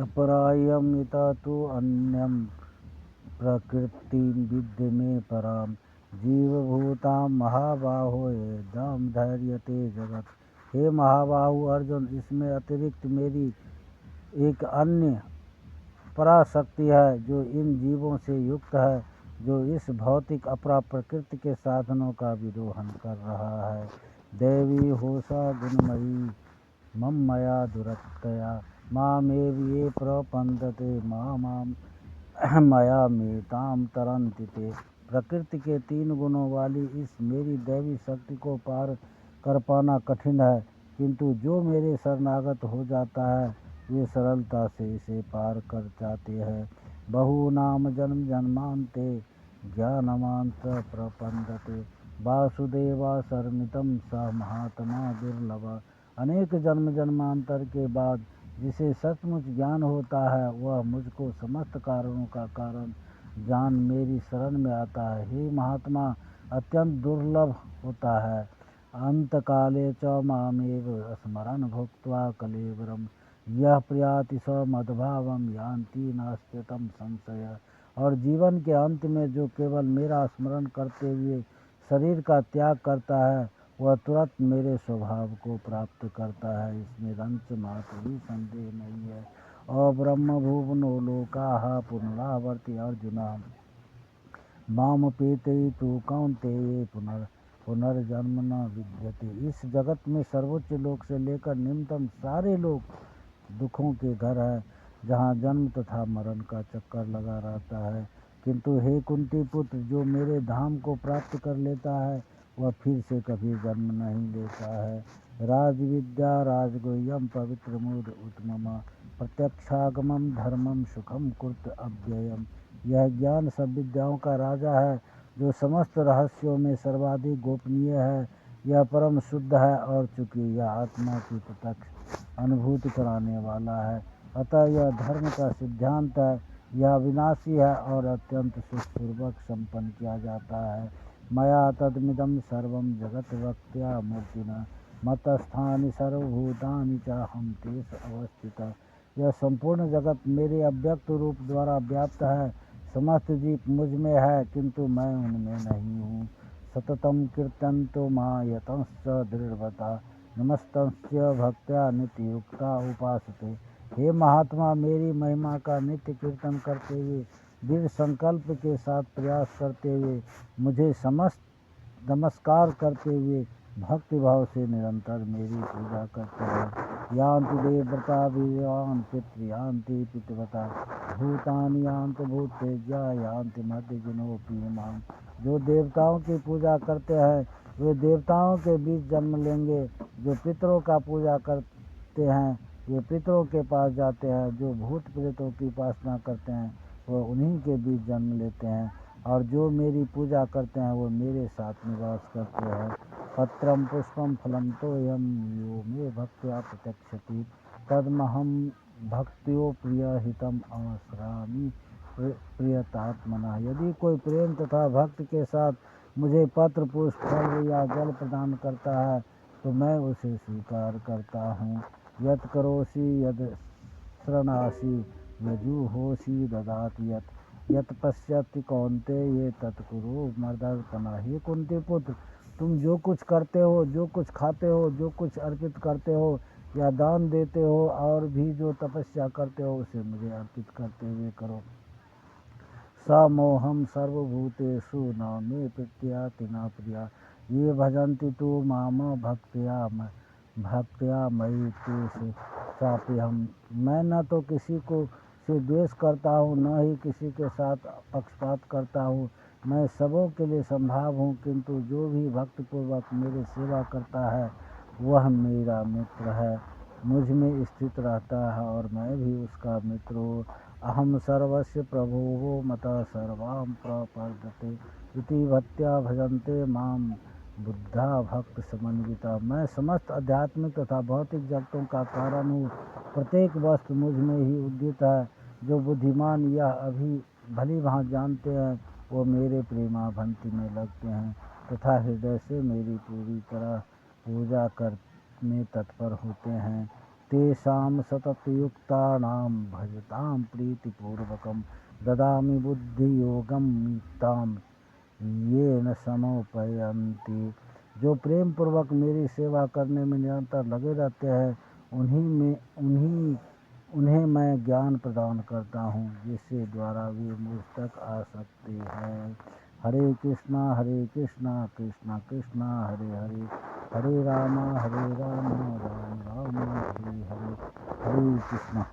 अपरायमिता तु अन्यं प्रकृतिं विद्य मे परां जीवभूतां महाबाहो येदां धैर्यते जगत। हे महाबाहु अर्जुन, इसमें अतिरिक्त मेरी एक अन्य पराशक्ति है जो इन जीवों से युक्त है, जो इस भौतिक अपरा प्रकृति के साधनों का विरोहन कर रहा है। देवी होसा गुणमयी मम मया दुरत्यया मामेव ये प्रपंदते माम मया मेताम तरन्ति ते। प्रकृति के 3 गुणों वाली इस मेरी दैवी शक्ति को पार कर पाना कठिन है, किंतु जो मेरे शरणागत हो जाता है वे सरलता से इसे पार कर जाते हैं। बहुनाम जन्म जन्मांते ज्ञानमांत प्रपंदते वासुदेवा शर्मितम स महात्मा दुर्लभ। अनेक जन्म जन्मांतर के बाद जिसे सचमुच ज्ञान होता है वह मुझको समस्त कारणों का कारण जान मेरी शरण में आता है। हे महात्मा, अत्यंत दुर्लभ होता है। अंत काले च मामेव स्मरण भुक्त्वा कलेवरम यह प्रयाति स मद्भावम यान्ति नास्त्यतम संशय। और जीवन के अंत में जो केवल मेरा स्मरण करते हुए शरीर का त्याग करता है वह तुरंत मेरे स्वभाव को प्राप्त करता है, इसमें रंच मात्र भी संदेह नहीं है। और ब्रह्म भुवनो लोकाः पुनरावर्ति अर्जुना माम पेते तो कौन्तेय पुनर्जन्म न विद्यते। इस जगत में सर्वोच्च लोक से लेकर निम्नतम सारे लोग दुखों के घर है, जहाँ जन्म तथा मरण का चक्कर लगा रहता है, किंतु हे कुंती पुत्र, जो मेरे धाम को प्राप्त कर लेता है वह फिर से कभी जन्म नहीं लेता है। राजविद्या राजगुह्यम पवित्र मूढ़ उत्तम प्रत्यक्षागमम धर्मम सुखम कुर्त अव्ययम। यह ज्ञान सब विद्याओं का राजा है, जो समस्त रहस्यों में सर्वाधिक गोपनीय है। यह परम शुद्ध है और चूंकि यह आत्मा की प्रत्यक्ष अनुभूति कराने वाला है, अतः यह धर्म का सिद्धांत है। यह विनाशी है और अत्यंत सुखपूर्वक संपन्न किया जाता है। मया तदमिदं सर्वं जगत वक्त्या मूर्तिना मतस्थानि सर्वभूतानि चाहं तेषु अवस्थितः। यह संपूर्ण जगत मेरे अव्यक्त रूप द्वारा व्याप्त है। समस्त जीव मुझ में है, किंतु मैं उनमें नहीं हूँ। सततं कीर्तन्तो मां यतंश्च दृढ़वता नमस्तस्य भक्त्या नित्ययुक्ता उपासते। हे महात्मा, मेरी महिमा का नित्य कीर्तन करते हुए दृढ़ संकल्प के साथ प्रयास करते हुए मुझे समस्त नमस्कार करते हुए भक्ति भाव से निरंतर मेरी पूजा करते हैं। यान्ति देवव्रता वीर्यान् पितृयान्ति पितृव्रता भूतानि यान्ति भूतेज्या यान्ति मध्यजनोऽपि मां। जो देवताओं की पूजा करते हैं वे देवताओं के बीच जन्म लेंगे, जो पितरों का पूजा करते हैं वे पितरों के पास जाते हैं, जो भूत प्रेतों की उपासना करते हैं वह उन्हीं के बीच जन्म लेते हैं, और जो मेरी पूजा करते हैं वो मेरे साथ निवास करते हैं। पत्रम पुष्पम फलम तोयम यो मे भक्त्या प्रत्यक्षति तदमहम भक्त्यो प्रिय हितम आश्रामि प्रियतात्मना। यदि कोई प्रेम तथा भक्ति के साथ मुझे पत्र पुष्प फल या जल प्रदान करता है तो मैं उसे स्वीकार करता हूँ। यत् करोषि यद् शृणासि यजुहोषि ददाति यत् पश्यति कौन्तेय तत् कुरु मर्दर्पणः। हे कुंती पुत्र, तुम जो कुछ करते हो, जो कुछ खाते हो, जो कुछ अर्पित करते हो या दान देते हो और भी जो तपस्या करते हो उसे मुझे अर्पित करते हुए करो। समोहम सर्वभूतेषु न मे प्रत्याति न प्रिया ये भजन्ति तु माम भक्त्या मयि ते चाप्यहम्। मैं न तो किसी को से द्वेष करता हूँ, न ही किसी के साथ पक्षपात करता हूँ। मैं सबों के लिए संभाव हूँ, किंतु जो भी भक्तिपूर्वक मेरी सेवा करता है वह मेरा मित्र है, मुझ में स्थित रहता है और मैं भी उसका मित्र हूँ। अहम सर्वस्य प्रभुः मतः सर्वां प्रपद्यते इति भक्त्या भजन्ते मां बुद्धा भक्त समन्विता। मैं समस्त आध्यात्मिक तथा भौतिक जगतों का कारण हूँ। प्रत्येक वस्तु मुझ में ही उदित है। जो बुद्धिमान यह अभी भली भांति जानते हैं वो मेरे प्रेमाभक्ति में लगते हैं तथा हृदय से मेरी पूरी तरह पूजा करने तत्पर होते हैं। तेषां सततयुक्तानां भजतां प्रीतिपूर्वकं ददामि बुद्धियोगं युक्तां येन समोपयन्ति। जो प्रेम पूर्वक मेरी सेवा करने में निरंतर लगे रहते हैं, उन्हें मैं ज्ञान प्रदान करता हूँ, जिसके द्वारा वे मुझ तक आ सकते हैं। हरे कृष्णा कृष्णा कृष्णा हरे हरे, हरे राम राम राम हरे हरे, हरे कृष्णा।